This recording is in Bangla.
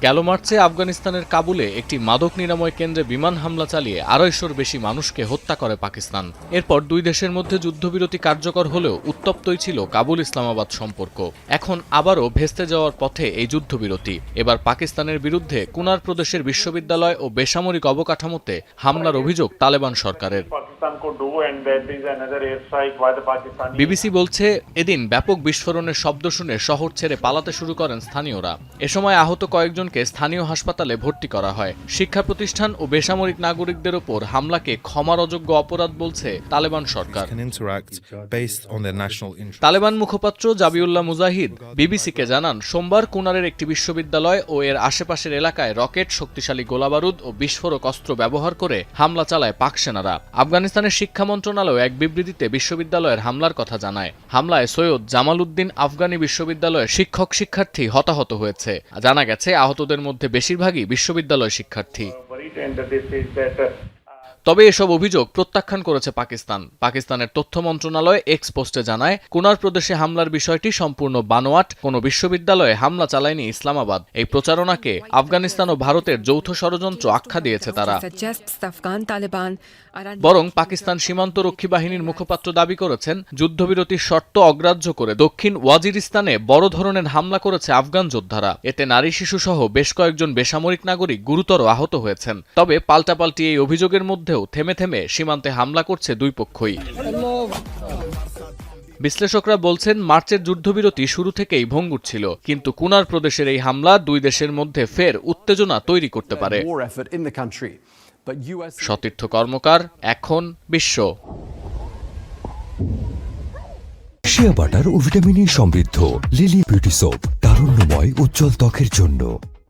গেল মার্চে আফগানিস্তানের কাবুলে একটি মাদক নিরাময় কেন্দ্রে বিমান হামলা চালিয়ে ২৫০'র বেশি মানুষকে হত্যা করে পাকিস্তান। এরপর দুই দেশের মধ্যে যুদ্ধবিরতি কার্যকর হলেও উত্তপ্তই ছিল কাবুল ইসলামাবাদ সম্পর্ক। এখন আবারও ভেস্তে যাওয়ার পথে এই যুদ্ধবিরতি। এবার পাকিস্তানের বিরুদ্ধে কুনার প্রদেশের বিশ্ববিদ্যালয় ও বেসামরিক অবকাঠামোতে হামলার অভিযোগ তালেবান সরকারের। বিবিসি বলছে, এদিন ব্যাপক বিস্ফোরণের শব্দ শুনে শহর ছেড়ে পালাতে শুরু করেন স্থানীয়রা। এ সময় আহত কয়েকজনকে স্থানীয় হাসপাতালে ভর্তি করা হয়। শিক্ষা প্রতিষ্ঠান ও বেসামরিক নাগরিকদের ওপর হামলাকে ক্ষমার অযোগ্য অপরাধ বলছে তালেবান সরকার। তালেবান মুখপাত্র জাবিউল্লাহ মুজাহিদ বিবিসিকে জানান, সোমবার কুনারের একটি বিশ্ববিদ্যালয় ও এর আশেপাশের এলাকায় রকেট, শক্তিশালী গোলাবারুদ ও বিস্ফোরক অস্ত্র ব্যবহার করে হামলা চালায় পাক সেনারা। আফগানিস্তানের শিক্ষা মন্ত্রণালয় এক বিবৃতিতে বিশ্ববিদ্যালয়ের হামলার কথা জানায়। হামলায় সৈয়দ জামাল উদ্দিন আফগানি বিশ্ববিদ্যালয়ের শিক্ষক-শিক্ষার্থী হতাহত হয়েছে। জানা গেছে, আহতদের মধ্যে বেশিরভাগই বিশ্ববিদ্যালয় শিক্ষার্থী। তবে এসব অভিযোগ প্রত্যাখ্যান করেছে পাকিস্তান। পাকিস্তানের তথ্য মন্ত্রণালয় এক্স পোস্টে জানায়, কুনার প্রদেশে হামলার বিষয়টি সম্পূর্ণ বানোয়াট, কোনো বিশ্ববিদ্যালয়ে হামলা চালায়নি ইসলামাবাদ। এই প্রচারণাকে আফগানিস্তান ও ভারতের যৌথ ষড়যন্ত্র আখ্যা দিয়েছে তারা। বরং পাকিস্তান সীমান্তরক্ষী বাহিনীর মুখপাত্র দাবি করেছেন, যুদ্ধবিরতির শর্ত অগ্রাহ্য করে দক্ষিণ ওয়াজিরিস্তানে বড় ধরনের হামলা করেছে আফগান যোদ্ধারা। এতে নারী, শিশুসহ বেশ কয়েকজন বেসামরিক নাগরিক গুরুতর আহত হয়েছেন। তবে পাল্টাপাল্টি এই অভিযোগের মধ্যেও থেমে থেমে সীমান্তে হামলা করছে দুই পক্ষই। বিশ্লেষকরা বলছেন, মার্চের যুদ্ধবিরতি শুরু থেকেই ভঙ্গুর ছিল, কিন্তু কুনার প্রদেশের এই হামলা দুই দেশের মধ্যে ফের উত্তেজনা তৈরি করতে পারে। সতীর্থ কর্মকার, এখন বিশ্ব। শিয়া বাটার ও ভিটামিন ই সমৃদ্ধ লিলি বিউটি সোপ, তারুণ্যময় উজ্জ্বল ত্বকের জন্য।